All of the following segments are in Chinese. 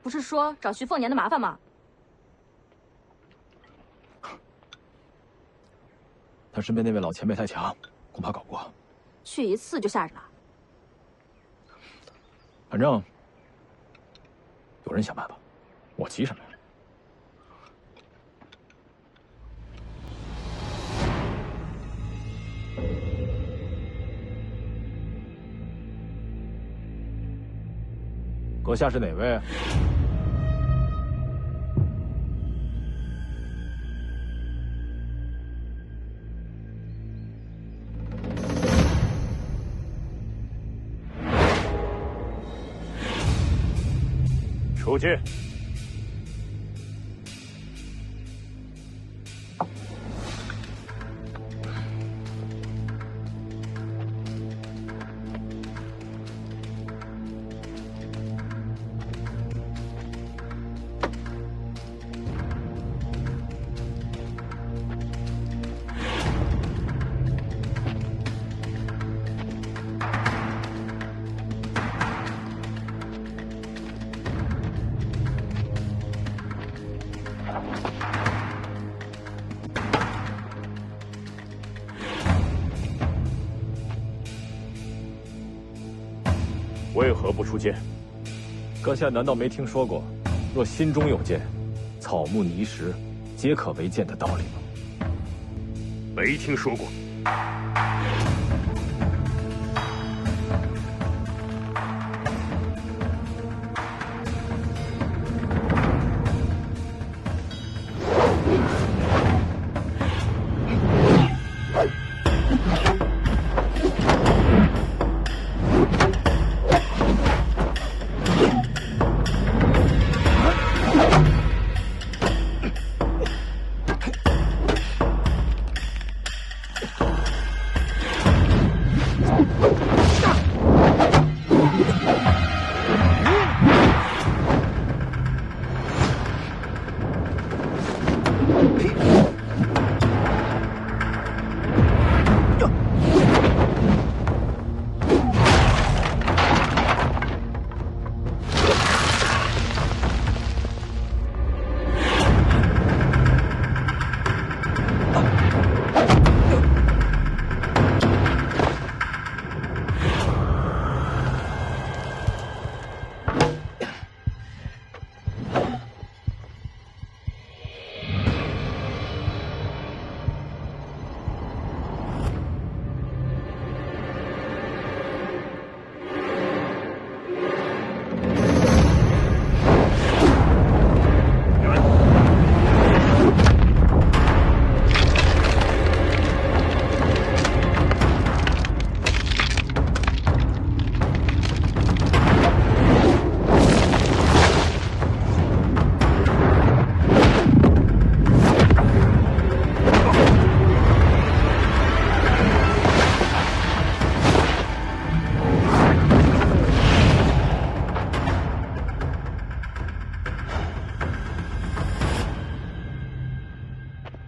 不是说找徐凤年的麻烦吗？他身边那位老前辈太强，恐怕搞不过。去一次就吓着了。反正有人想办法，我急什么呀？ 阁下是哪位？出去。为何不出剑？阁下难道没听说过“若心中有剑，草木泥石皆可为剑”的道理吗？没听说过。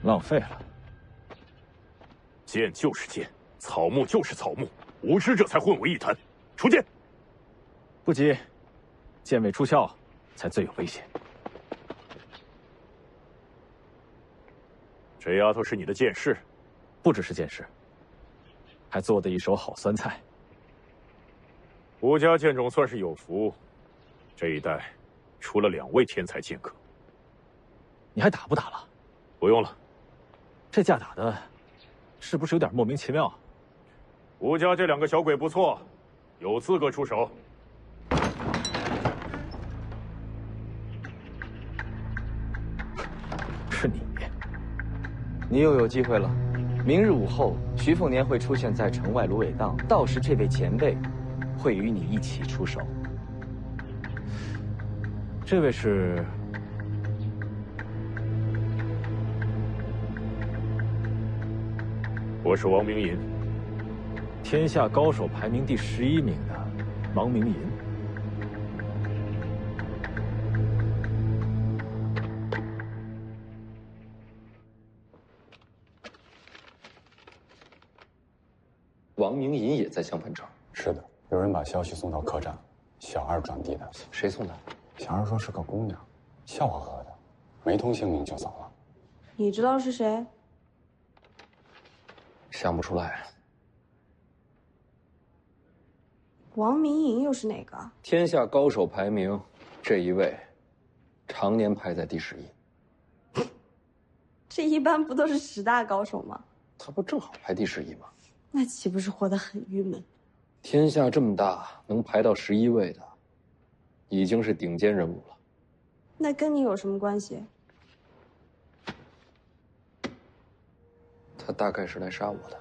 浪费了。剑就是剑，草木就是草木，无知者才混为一谈。出剑！不急，剑未出鞘，才最有危险。这丫头是你的剑士，不只是剑士，还做的一手好酸菜。吴家剑种算是有福，这一代出了2位天才剑客。你还打不打了？不用了。这架打的，是不是有点莫名其妙？吴家这2个小鬼不错，有资格出手。是你。你又有机会了。明日午后，徐凤年会出现在城外芦苇荡，到时这位前辈会与你一起出手。这位是？我是王明银，天下高手排名第11名的王明银。王明银也在香盆庄。是的，有人把消息送到客栈，小二转递的。谁送的？小二说是个姑娘，笑呵呵的，没通姓名就走了。你知道是谁？想不出来。王明颖又是哪个？天下高手排名，这一位常年排在第11。这一般不都是10大高手吗？他不正好排第11吗？那岂不是活得很郁闷？天下这么大，能排到11位的，已经是顶尖人物了。那跟你有什么关系？他大概是来杀我的。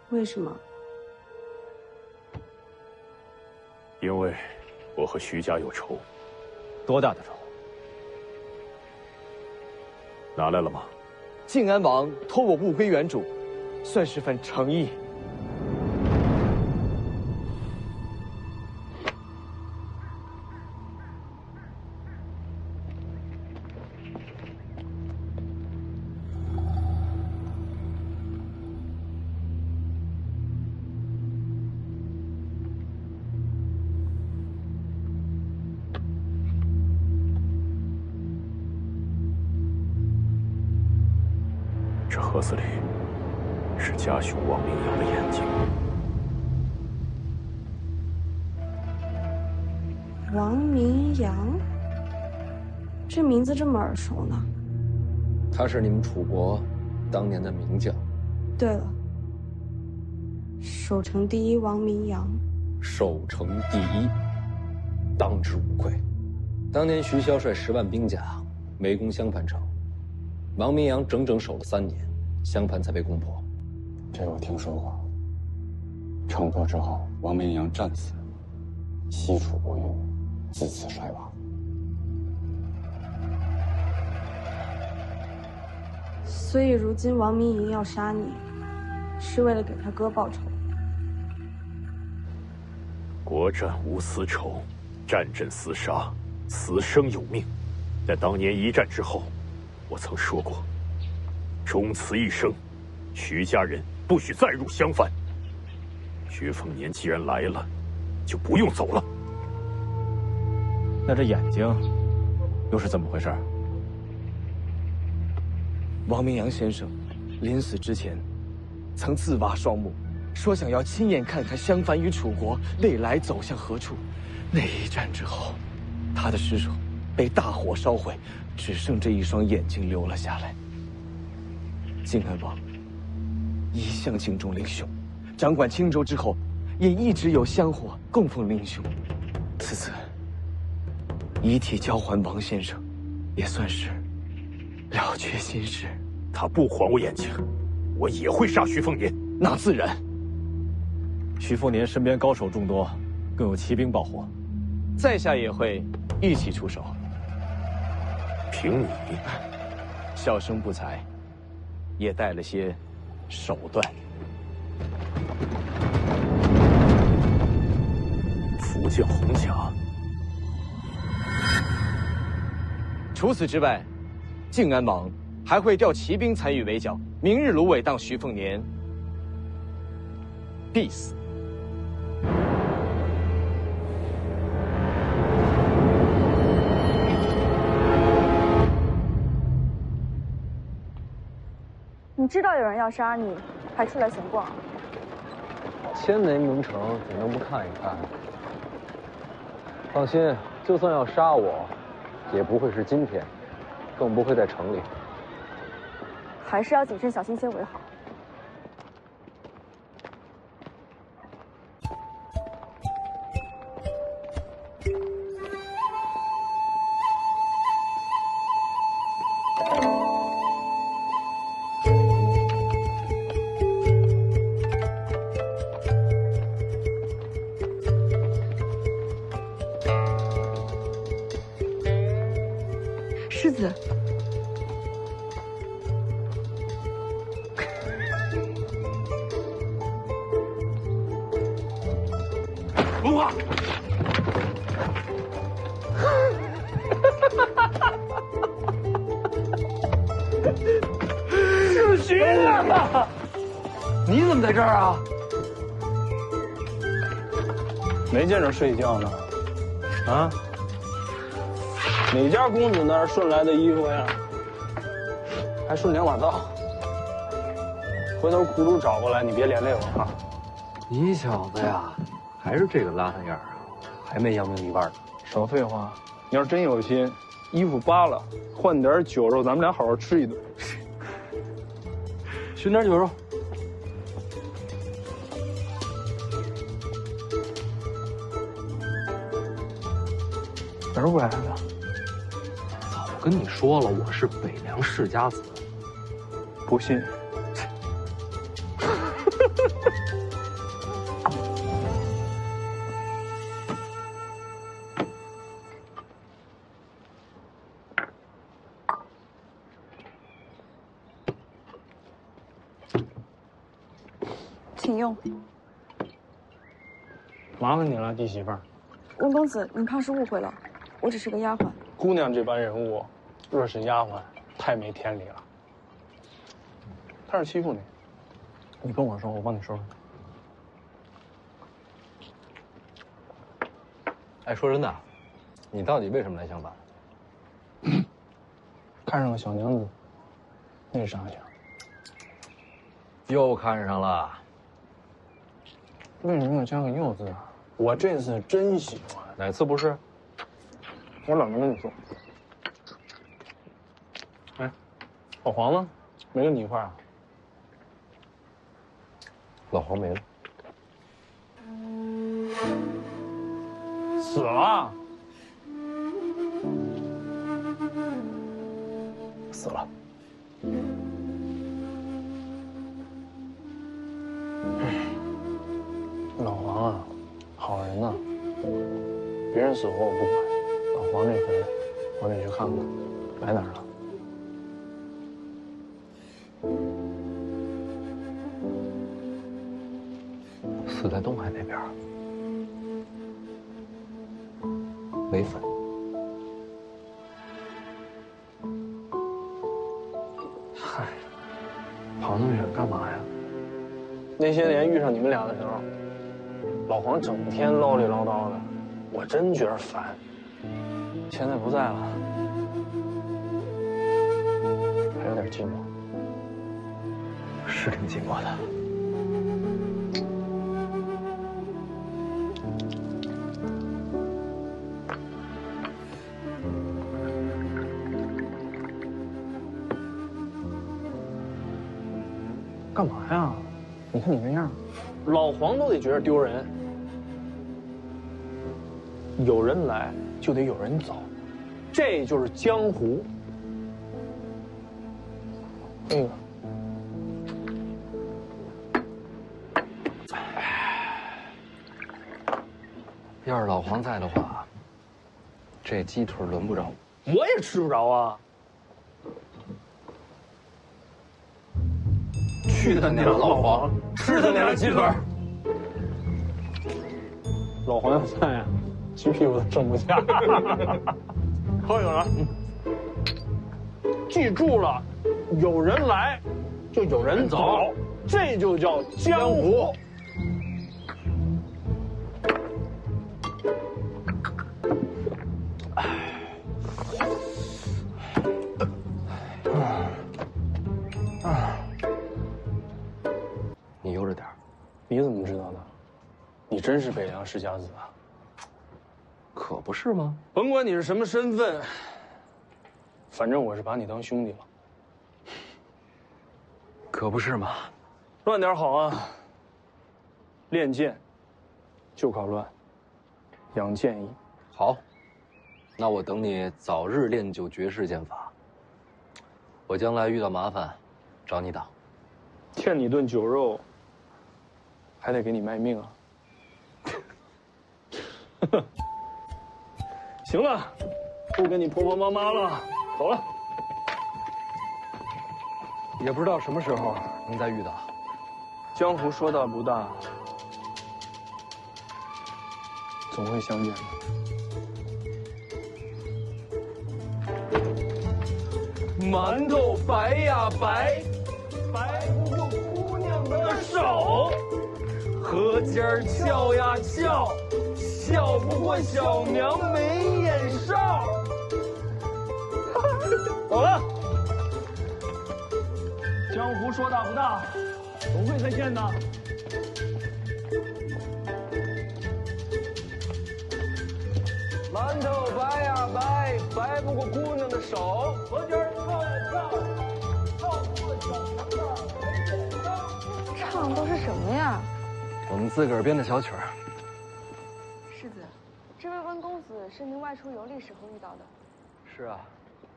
为什么？因为我和徐家有仇。多大的仇？拿来了吗？靖安王托我物归原主，算是份诚意。这盒子里是家兄王明阳的眼睛。王明阳，这名字这么耳熟呢？他是你们楚国当年的名将。对了，守城第一王明阳。守城第一，当之无愧。当年徐骁率10万兵甲围攻襄樊城，王明阳整整守了3年，襄樊才被攻破。这我听说过。城破之后，王明阳战死，西楚不遇，自此衰亡。所以如今王明颖要杀你，是为了给他哥报仇。国战无私仇，战阵厮杀，死生有命。在当年1战之后，我曾说过，终此一生，徐家人不许再入襄樊。徐凤年既然来了，就不用走了。那这眼睛又是怎么回事？王明阳先生临死之前，曾自挖双目，说想要亲眼看看襄樊与楚国未来走向何处。那一战之后，他的尸首被大火烧毁，只剩这一双眼睛留了下来。靖安王一向敬重灵兄，掌管青州之后，也一直有香火供奉灵兄。此次遗体交还王先生，也算是了却心事。他不还我眼睛，我也会杀徐凤年。那自然。徐凤年身边高手众多，更有骑兵保护，在下也会一起出手。凭你，小生不才，也带了些手段。福建红甲。除此之外，靖安王还会调骑兵参与围剿。明日芦苇荡徐凤年必死。你知道有人要杀你，还出来闲逛？千年名城，怎能不看一看？放心，就算要杀我，也不会是今天，更不会在城里。还是要谨慎小心些为好。世子，文化，是徐啊！你怎么在这儿啊？没见着睡觉呢。啊？哪家公子那儿顺来的衣服呀？还顺2把刀。回头苦主找过来，你别连累我啊。你小子呀，还是这个邋遢样啊，还没扬名立万呢。少废话，你要是真有心，衣服扒了，换点酒肉，咱们俩好好吃一顿。寻点酒肉。哪儿过来的？早跟你说了，我是北凉世家子。不信。请用。麻烦你了，弟媳妇儿。温公子，你怕是误会了，我只是个丫鬟。姑娘这般人物，若是丫鬟，太没天理了。他是欺负你，你跟我说，我帮你收拾。哎，说真的，你到底为什么来相反？看上个小娘子，那啥去？又看上了。为什么要加个又字啊？我这次真喜欢。哪次不是？我冷着跟你说。哎，老黄呢？没跟你一块儿啊？老黄没了。死了？死了。老黄啊，好人呐，别人死活我不管，老黄这回我得去看看，来哪儿了？死在东海那边，没坟。嗨，跑那么远干嘛呀？那些年遇上你们俩的时候，老黄整天唠里唠叨的，我真觉得烦。现在不在了，还有点寂寞。是挺寂寞的。干嘛呀？你看你那样，老黄都得觉得丢人。有人来就得有人走，这就是江湖。那个，要是老黄在的话，这鸡腿轮不着我。我也吃不着啊。去他娘的老黄，吃他娘的鸡腿！老黄要在呀，鸡屁股都剩不下。喝酒了，记住了，有人来就有人走，这就叫江湖。你悠着点。你怎么知道的？你真是北凉世家子啊？可不是吗？甭管你是什么身份，反正我是把你当兄弟了。可不是吗？乱点好啊！练剑就靠乱，养剑意。好，那我等你早日练就绝世剑法。我将来遇到麻烦，找你挡。欠你顿酒肉，还得给你卖命啊！行了，不跟你婆婆妈妈了，走了。也不知道什么时候能再遇到。江湖说大不大，总会相见的。馒头白呀白，白不过姑娘的手。河尖儿翘呀翘，笑不过小娘没眼哨。走了。江湖说大不大，总会再见的。馒头白呀白，白不过姑娘的手；河尖跳呀跳，跳不过小娘的没眼罩。唱的都是什么呀？我们自个儿编的小曲儿。世子，这位温公子是您外出游历时候遇到的。是啊，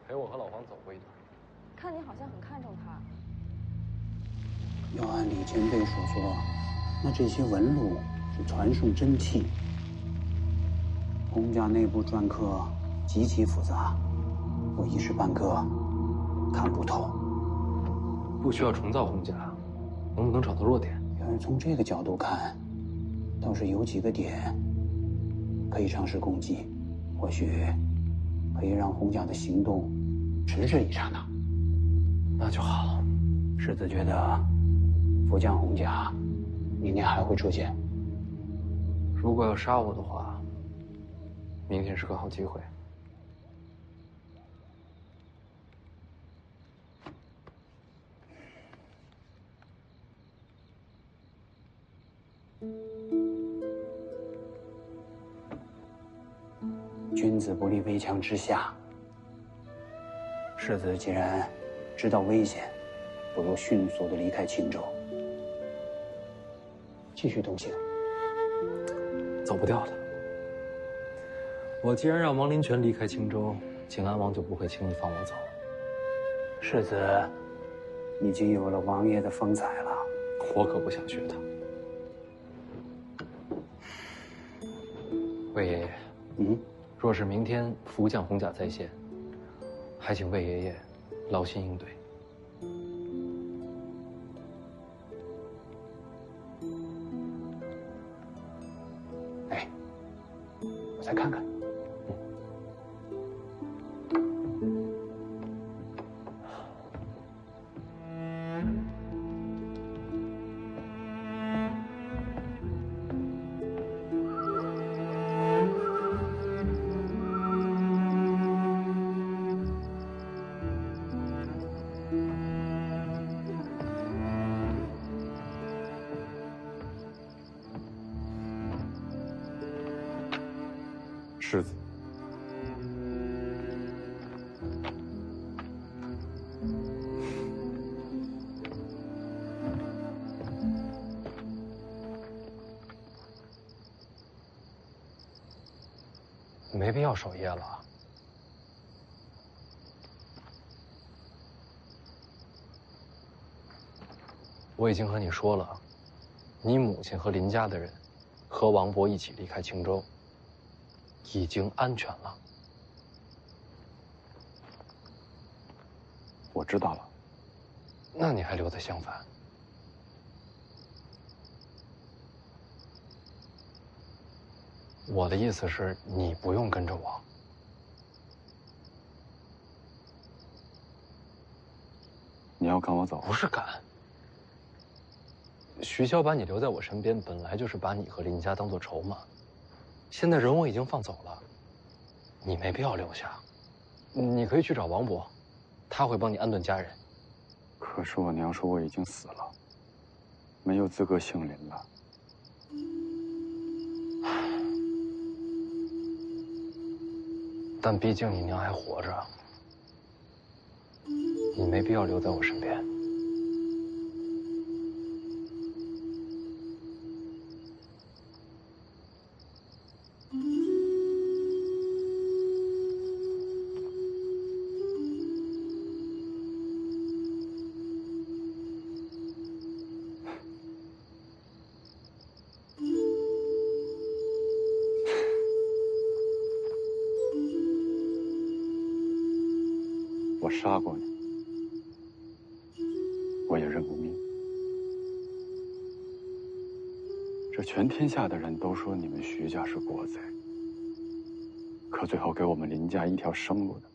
陪我和老黄走过一段。看你好像很看重他。要按李前辈所说，那这些纹路是传送真气。洪家内部篆刻极其复杂，我一时半刻看不透。不需要重造洪家，能不能找到弱点？要是从这个角度看，倒是有几个点可以尝试攻击，或许可以让洪家的行动迟滞一刹那。那就好。世子觉得福将洪家明天还会出现。如果要杀我的话，明天是个好机会。君子不立危墙之下。世子既然知道危险，不如迅速的离开青州，继续东行。走不掉的。我既然让王林泉离开青州，景安王就不会轻易放我走。世子已经有了王爷的风采了，我可不想学他。魏爷爷，若是明天福将洪甲在线，还请魏爷爷劳心应对。哎，我再看看。世子，没必要守夜了。我已经和你说了，你母亲和林家的人和王勃一起离开青州，已经安全了。我知道了。那你还留在襄樊？我的意思是，你不用跟着我。你要赶我走？不是赶。徐骁把你留在我身边，本来就是把你和林家当做筹码。现在人我已经放走了，你没必要留下。你可以去找王勃，他会帮你安顿家人。可是我娘说我已经死了，没有资格姓林了。但毕竟你娘还活着，你没必要留在我身边。我杀过你，我也认过命。这全天下的人都说你们徐家是国贼，可最后给我们林家一条生路的，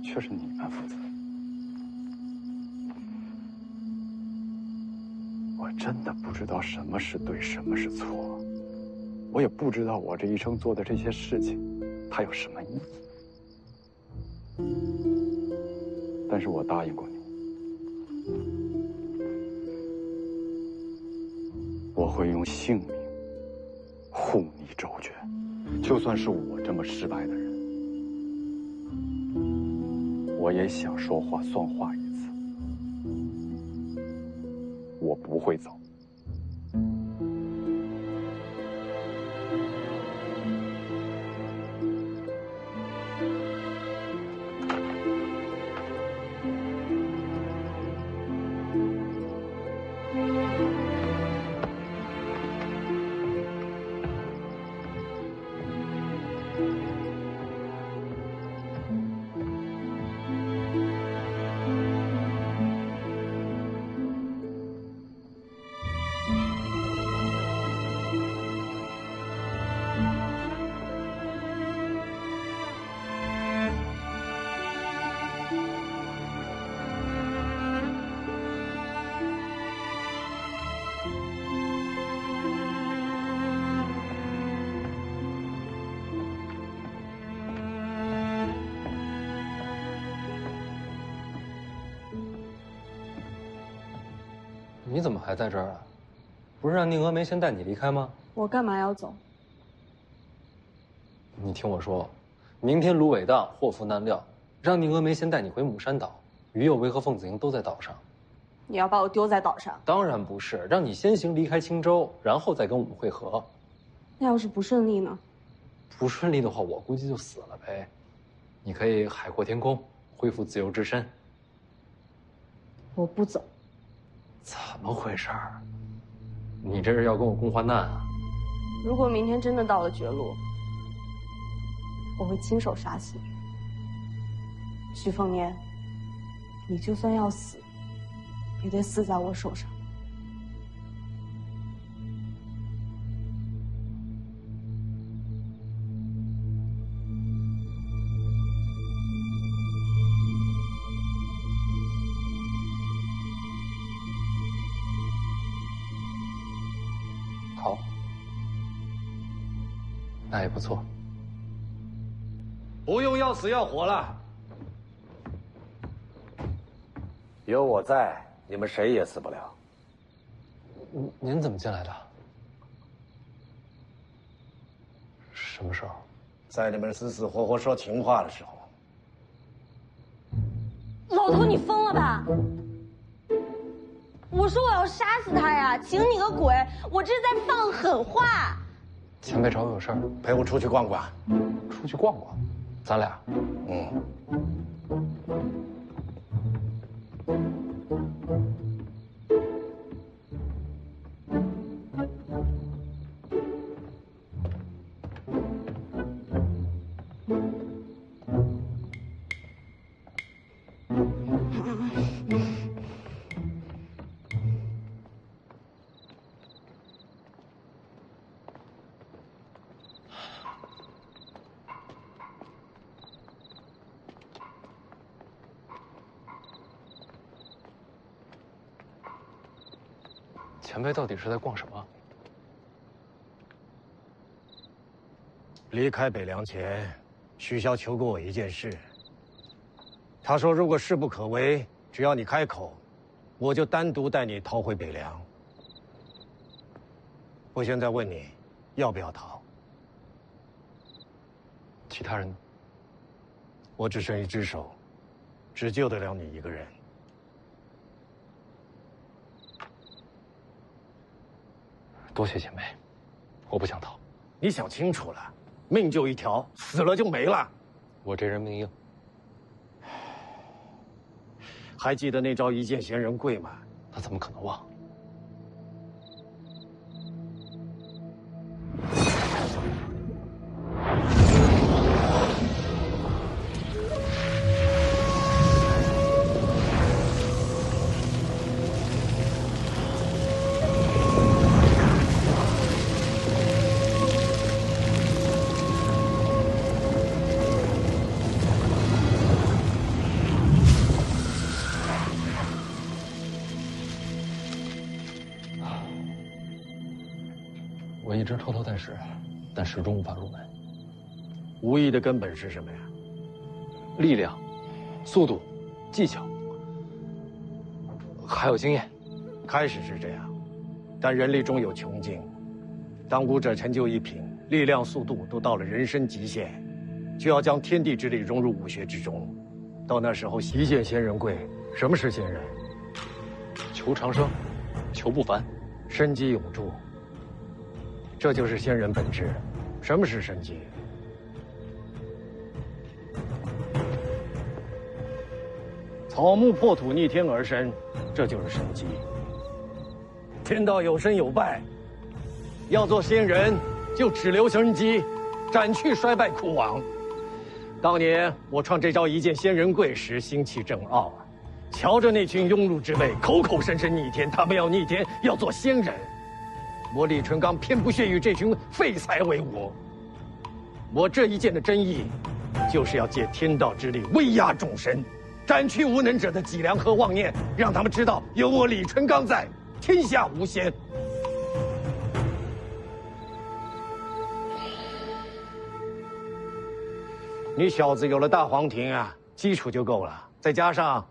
却是你们父子。我真的不知道什么是对，什么是错。我也不知道我这一生做的这些事情，它有什么意义。但是我答应过你，我会用性命护你周全，就算是我这么失败的人，我也想说话算话一次。我不会走。你怎么还在这儿啊？不是让宁峨眉先带你离开吗？我干嘛要走？你听我说，明天芦苇荡，祸福难料，让宁峨眉先带你回母山岛，于有为和凤子营都在岛上。你要把我丢在岛上？当然不是，让你先行离开青州，然后再跟我们会合。那要是不顺利呢？不顺利的话，我估计就死了呗。你可以海阔天空，恢复自由之身。我不走。怎么回事儿？你这是要跟我共患难啊？如果明天真的到了绝路，我会亲手杀死你。徐凤年，你就算要死，也得死在我手上。好，那也不错。不用要死要活了，有我在，你们谁也死不了。您怎么进来的？什么时候？在你们死死活活说情话的时候。老头，你疯了吧？我说我要杀死他呀！请你个鬼！我这是在放狠话。前辈找我有事儿，陪我出去逛逛。出去逛逛，咱俩。前辈到底是在逛什么？离开北凉前，徐骁求过我一件事。他说，如果事不可为，只要你开口，我就单独带你逃回北凉。我现在问你，要不要逃？其他人，我只剩一只手，只救得了你一个人。多谢前辈，我不想逃。你想清楚了，命就一条，死了就没了。我这人命硬。还记得那招一剑闲人跪吗？他怎么可能忘？一直偷偷在使，但始终无法入门。武艺的根本是什么呀？力量、速度、技巧，还有经验。开始是这样，但人力终有穷尽。当武者成就一品，力量、速度都到了人生极限，就要将天地之力融入武学之中。到那时候，一见仙人贵。什么是仙人？求长生，求不凡，生机永驻。这就是仙人本质。什么是生机？草木破土，逆天而生，这就是生机。天道有生有败，要做仙人，就只留生机，斩去衰败枯亡。当年我创这招一见仙人贵时，心气正傲啊！瞧着那群庸碌之辈，口口声声逆天，他们要逆天，要做仙人。我李淳罡偏不屑与这群废材为伍。我这一剑的真意，就是要借天道之力威压众生，斩去无能者的脊梁和妄念，让他们知道有我李淳罡在，天下无仙。你小子有了大黄庭啊，基础就够了，再加上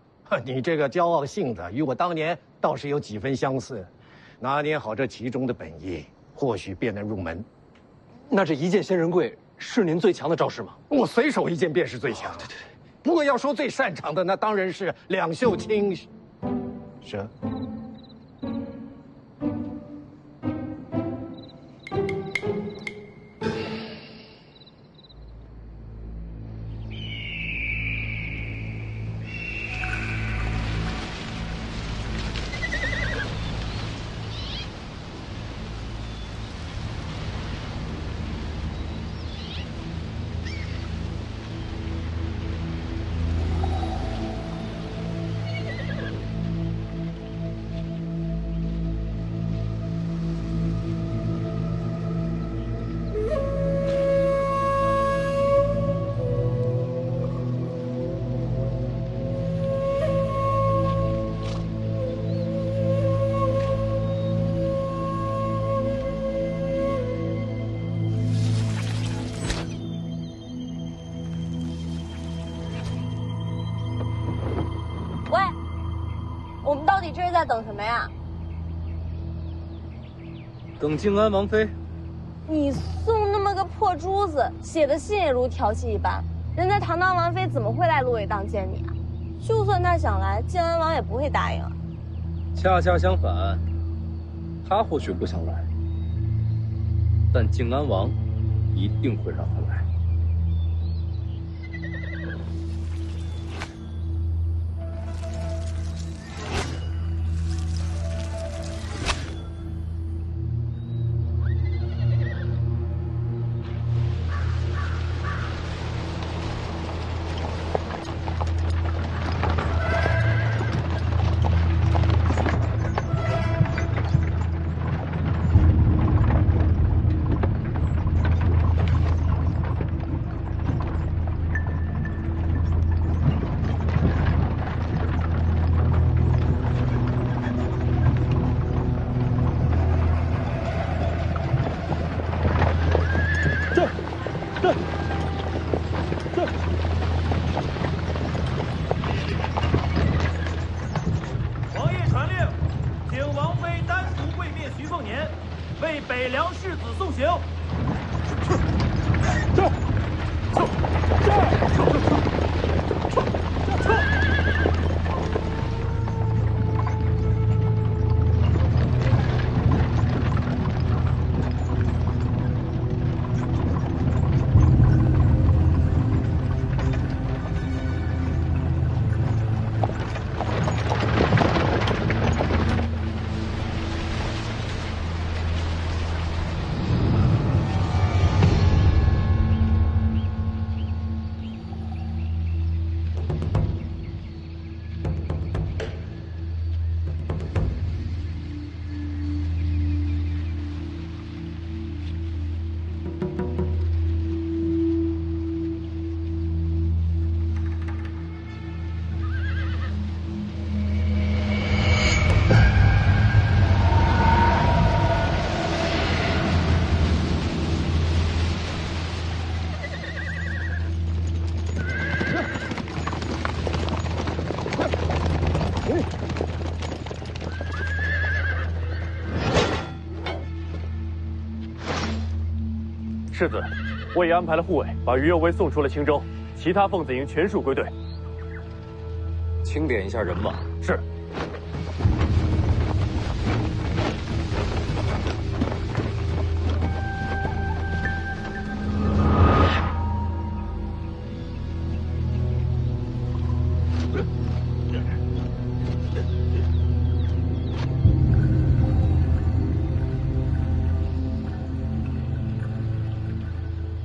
你这个骄傲性子，与我当年倒是有几分相似。拿捏好这其中的本意，或许便能入门。那这一剑仙人贵是您最强的招式吗？我随手一剑便是最强。对。不过要说最擅长的，那当然是两袖清蛇。我们到底这是在等什么呀？等静安王妃。你送那么个破珠子，写的信也如调戏一般。人家堂堂王妃怎么会来芦苇荡见你啊？就算他想来，静安王也不会答应啊。恰恰相反，他或许不想来，但静安王一定会让他来。世子，我已安排了护卫，把于右卫送出了青州，其他奉子营全数归队。清点一下人马。是。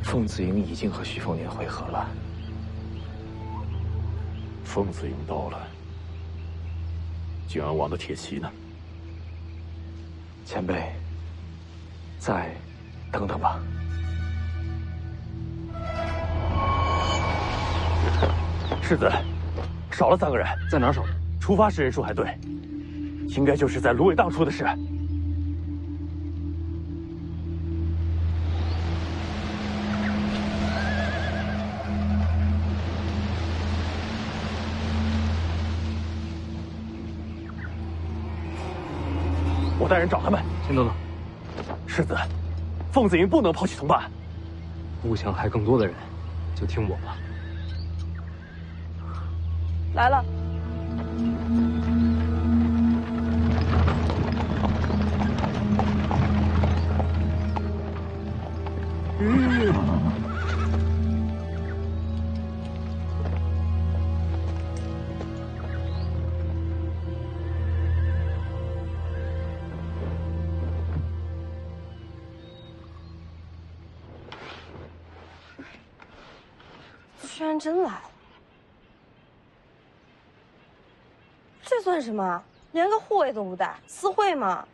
奉子营已经和徐凤年会合了。奉子营到了，靖安王的铁骑呢？前辈，再等等吧。世子，少了3个人，在哪儿少？出发时人数还对，应该就是在芦苇荡出的事。我带人找他们。先等等。世子，奉子营不能抛弃同伴。不想害更多的人，就听我吧。来了。居然真来了，这算什么？连个护卫都不带，私会吗？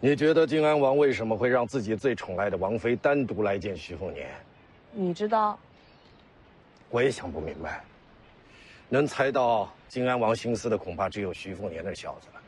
你觉得靖安王为什么会让自己最宠爱的王妃单独来见徐凤年？你知道？我也想不明白。能猜到靖安王心思的，恐怕只有徐凤年那小子了。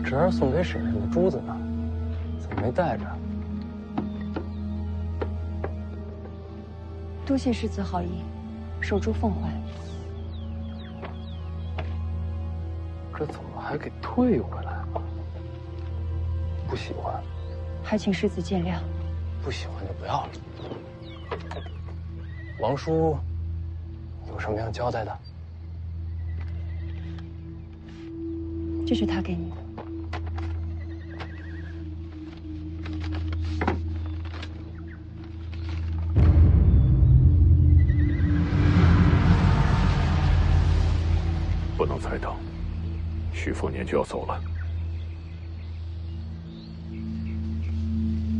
侄儿送给婶婶的珠子呢？怎么没带着？多谢世子好意，守住奉还。这怎么还给退回来了？不喜欢，还请世子见谅。不喜欢就不要了。王叔有什么要交代的？这是他给你的。不能再等，徐凤年就要走了。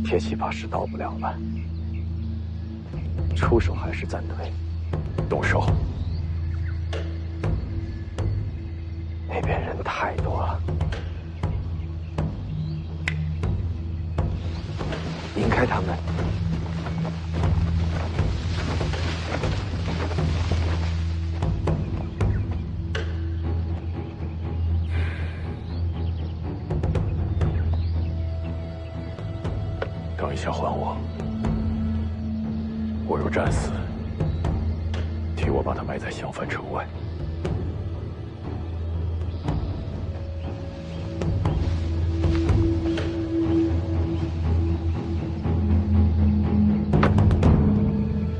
铁骑怕是到不了了，出手还是暂退？动手。那边人太多了，引开他们。等一下还我，我若战死，替我把他埋在襄樊城外。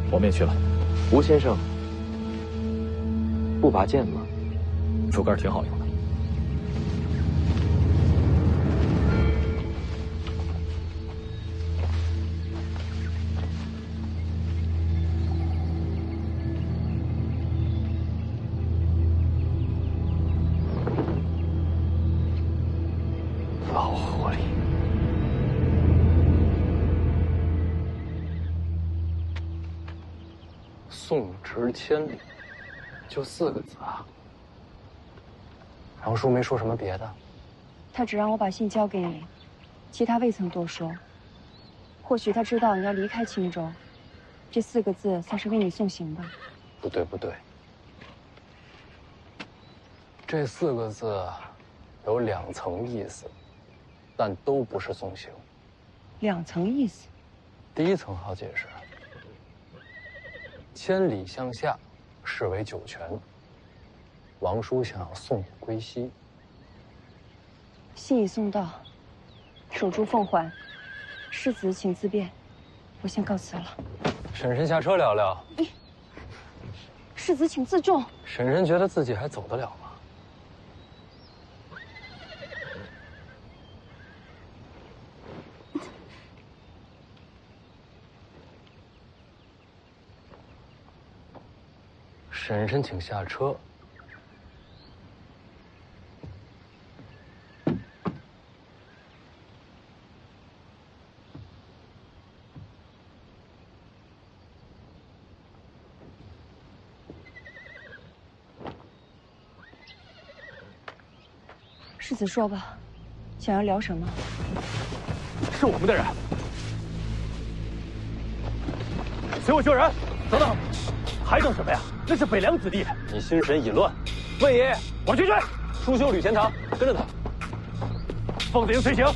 我们也去了。吴先生，不拔剑吗？竹竿挺好用的。老狐狸。送职千里，就4个字啊。杨叔没说什么别的，他只让我把信交给你，其他未曾多说。或许他知道你要离开青州，这4个字算是为你送行吧。不对不对，这4个字有2层意思，但都不是送行。2层意思。第1层好解释，千里向下，视为九泉。王叔想要送我归西。信已送到，守住凤环，世子请自便，我先告辞了。婶婶下车聊聊。世子请自重。婶婶觉得自己还走得了吗？婶婶请下车。世子说吧，想要聊什么？是我们的人，随我救人！等等，还等什么呀？那是北凉子弟。你心神已乱。魏爷，我去追。书修吕钱塘，跟着他。凤子营随行。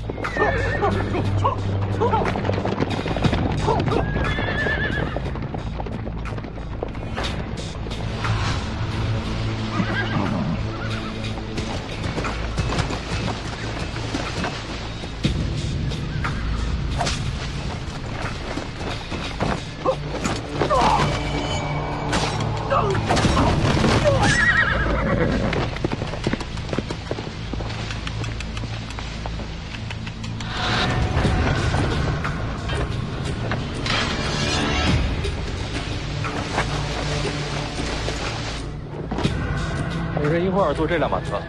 女人一会儿坐这辆马车。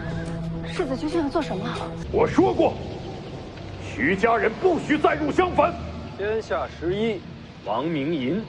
世子究竟要做什么？我说过，徐家人不许再入襄樊。天下11，王明银。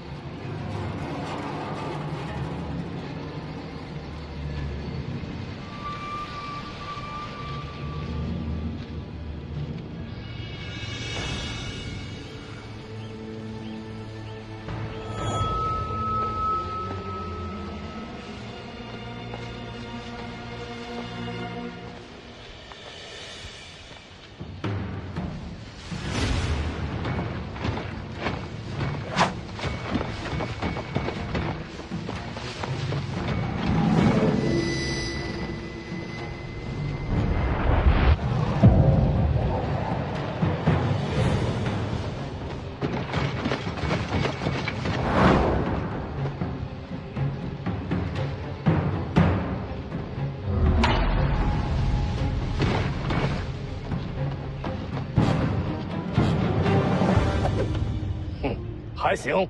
还行。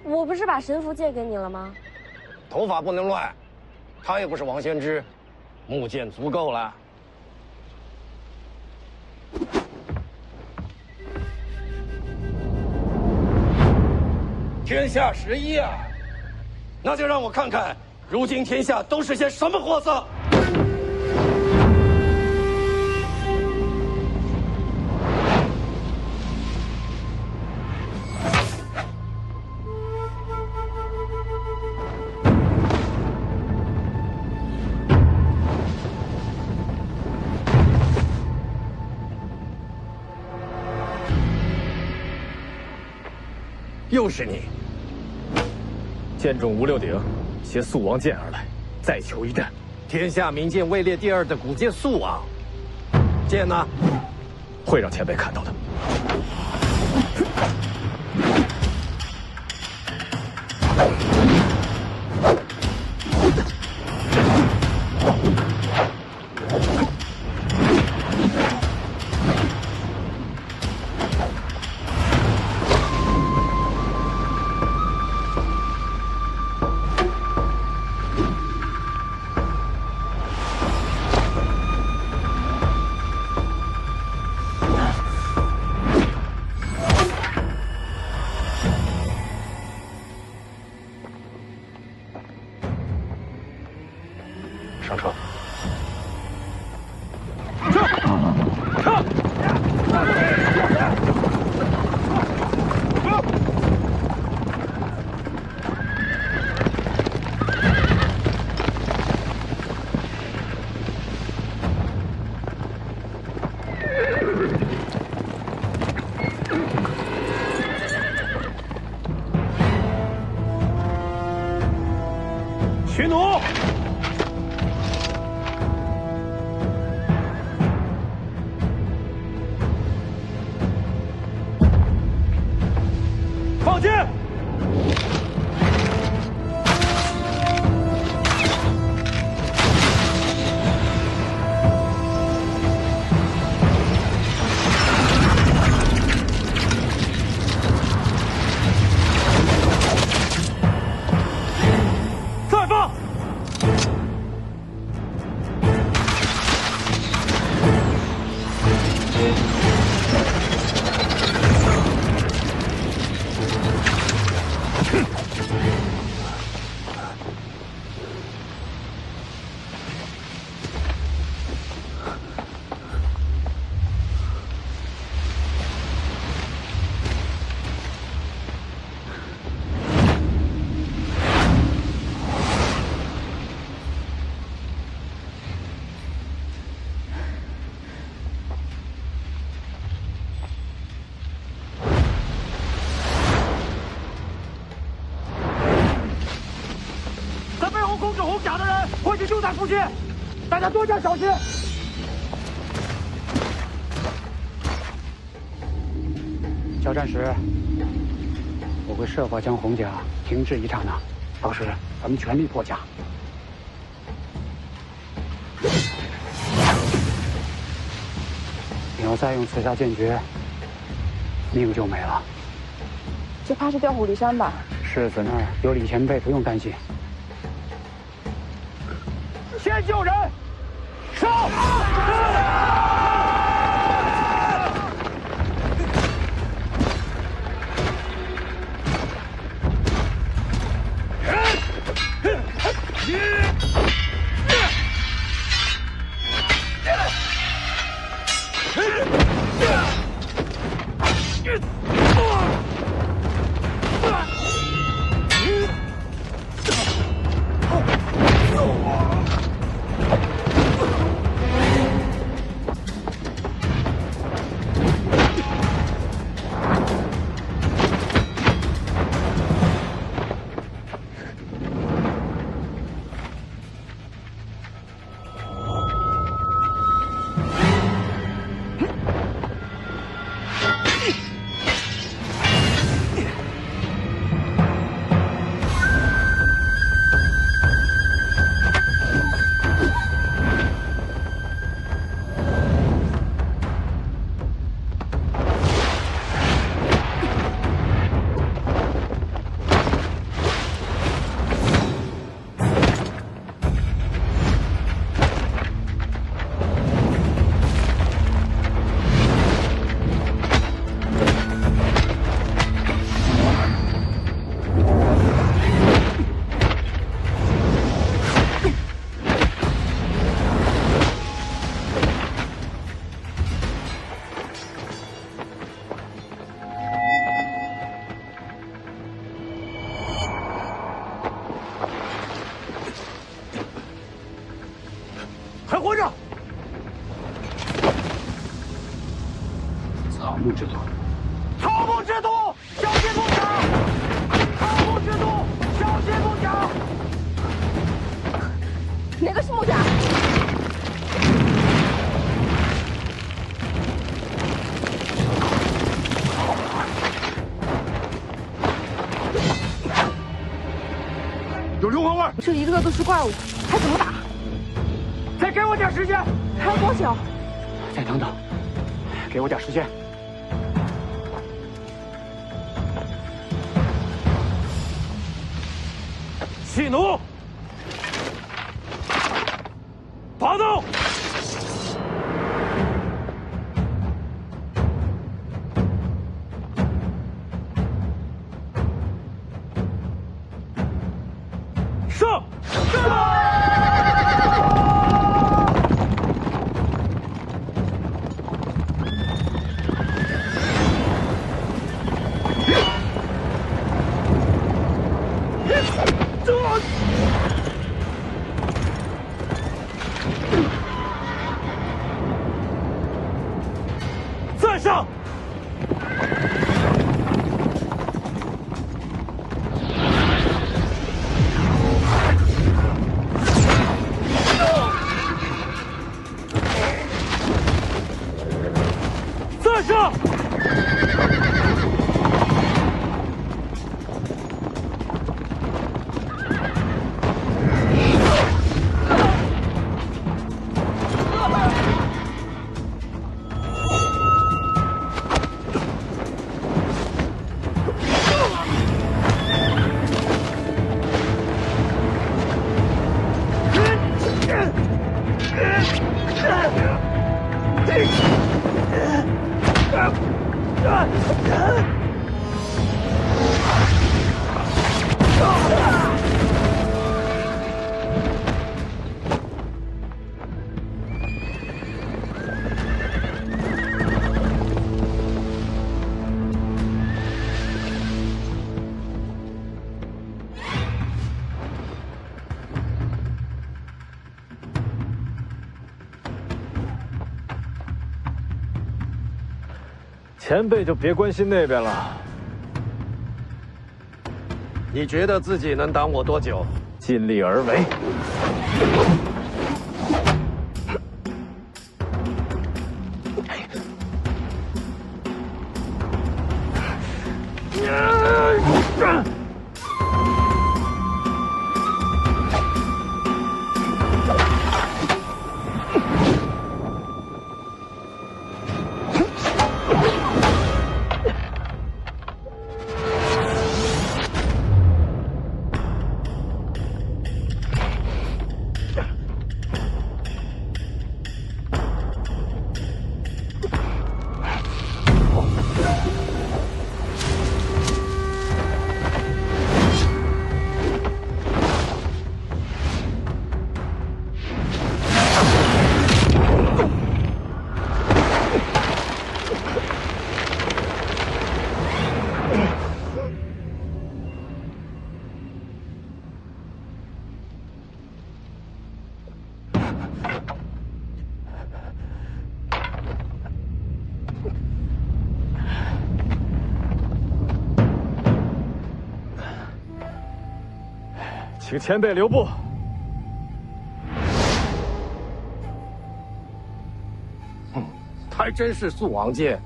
我不是把神符借给你了吗？头发不能乱，他也不是王先知，木剑足够了。天下11啊，那就让我看看，如今天下都是些什么货色。又是你！剑中无六鼎，携肃王剑而来，再求一战。天下名剑位列第2的古剑肃王，剑呢？会让前辈看到的。上车。驱弩！放箭！再放！在背后控制红甲的人，或许就在附近，大家多加小心。交战时，我会设法将红甲停滞一刹那，到时咱们全力破甲。你要再用刺杀剑诀，命就没了。这怕是调虎离山吧？世子那儿有李前辈，不用担心。先救人，上！还活着！草木之徒，草木之徒，小心不假！草木之徒，小心不假！哪个是木甲？有硫磺味！这一个都是怪物，还怎么打？再给我点时间！还有多久？再等等，给我点时间。气弩，拔刀！上！再上！再上！前辈就别关心那边了。你觉得自己能挡我多久？尽力而为。请前辈留步。还真是素王剑。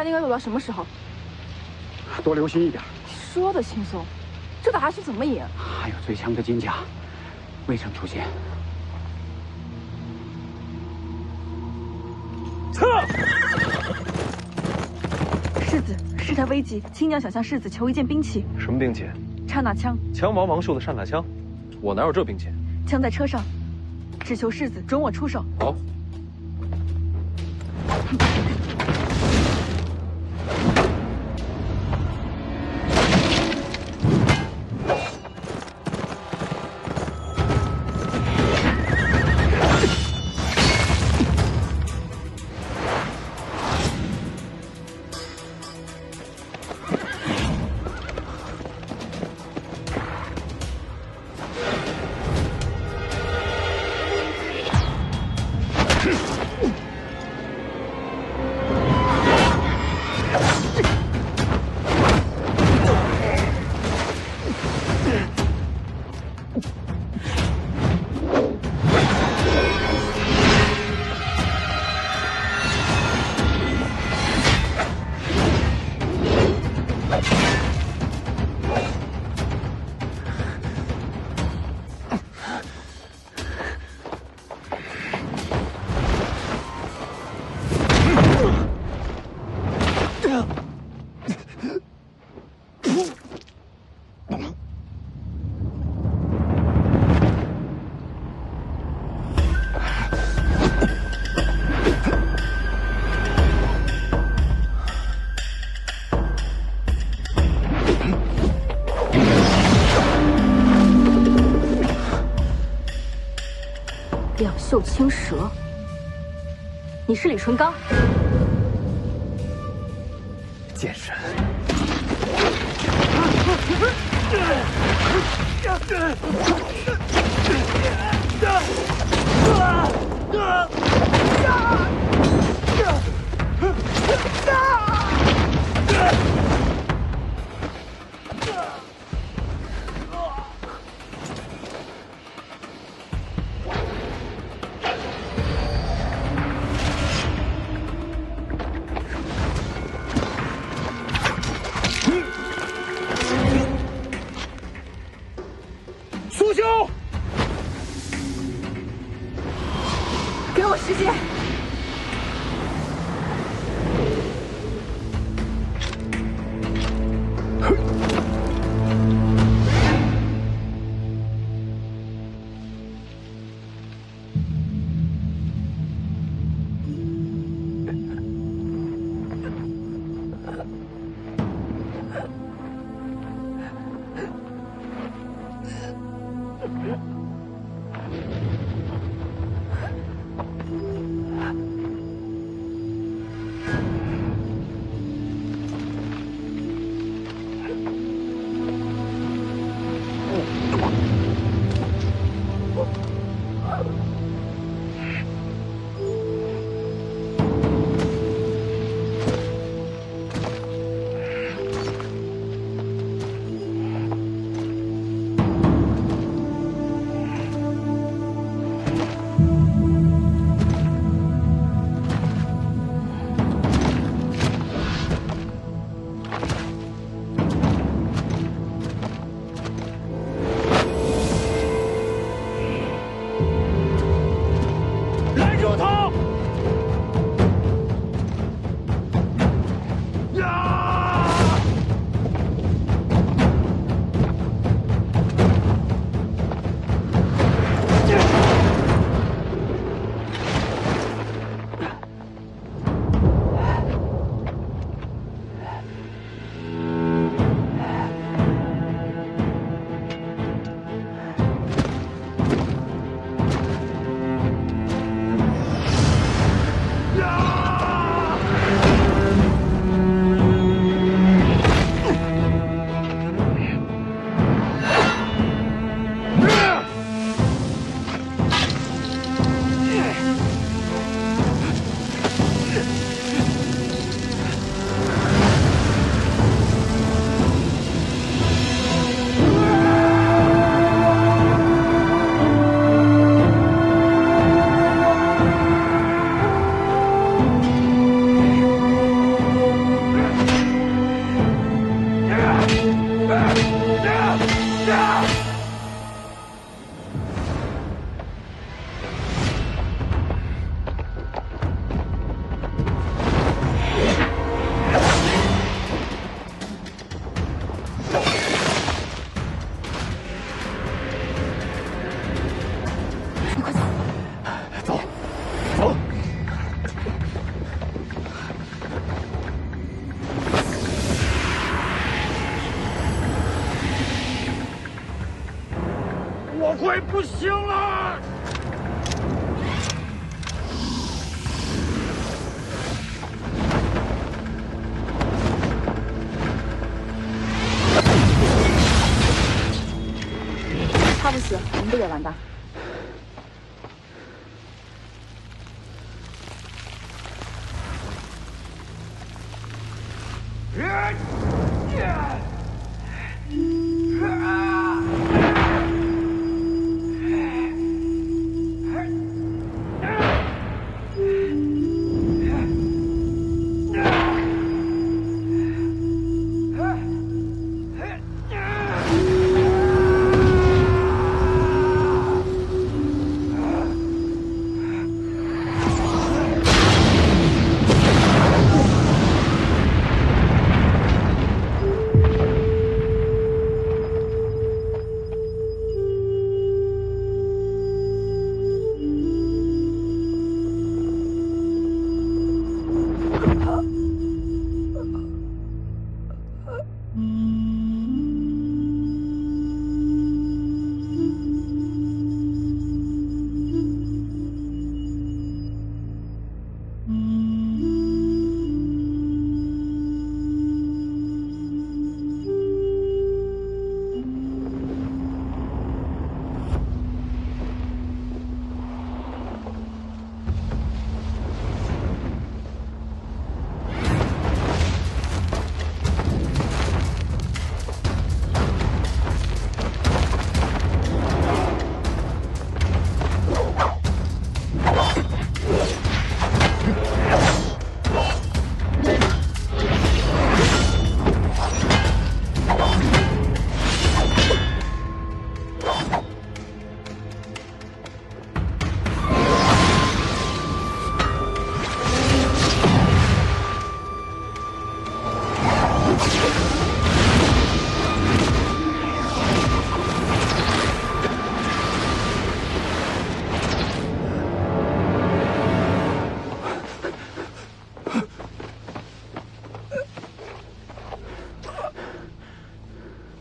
应该走到什么时候？多留心一点。说的轻松，这打下去怎么赢？还有最强的金甲未曾出现。撤！世子，事态危急，亲娘想向世子求一件兵器。什么兵器？刹那枪。枪王王秀的刹那枪，我哪有这兵器？枪在车上，只求世子准我出手。好。两袖青蛇，你是李淳刚？贱人！苏兄，给我时间。会不行了！他不死，我们不也完蛋？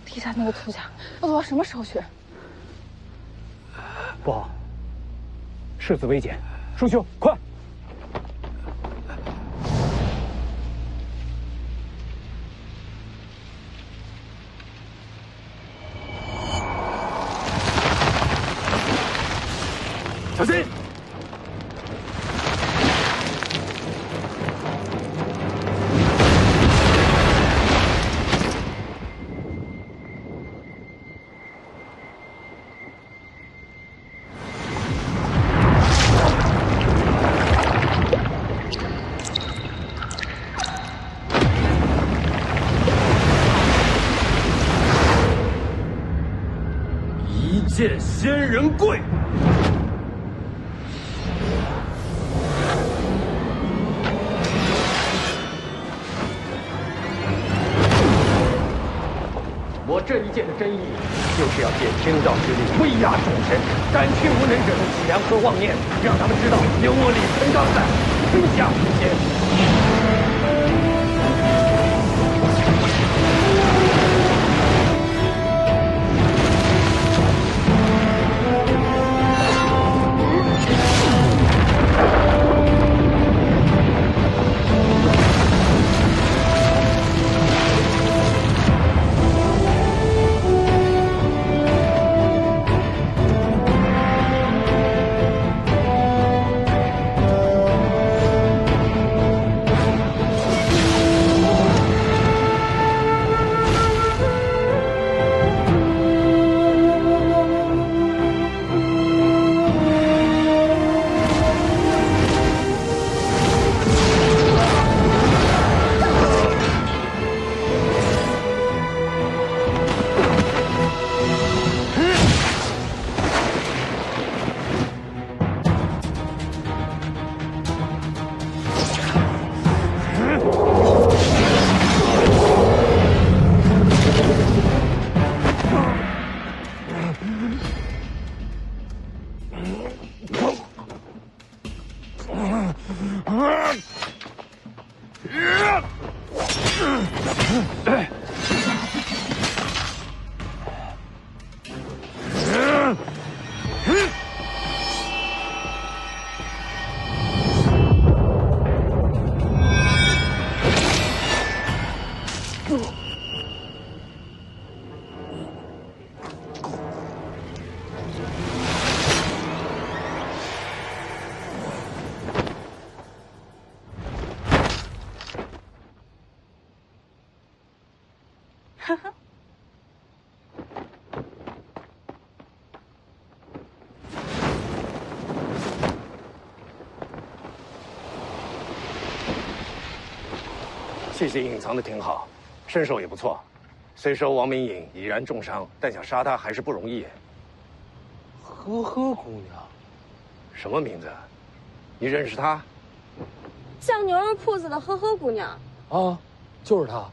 地下那个土墙要做到什么时候去？不好，世子危险，叔兄，快！小心！一剑仙人跪。我这一剑的真意，就是要借天道之力威压众神，斩去无能者的脊梁和妄念，让他们知道牛魔李存刚在，天下无邪。哈哈。谢谢隐藏的挺好，身手也不错。虽说王明颖已然重伤，但想杀他还是不容易。呵呵姑娘，什么名字？你认识她？酱牛肉铺子的呵呵姑娘。啊，就是她。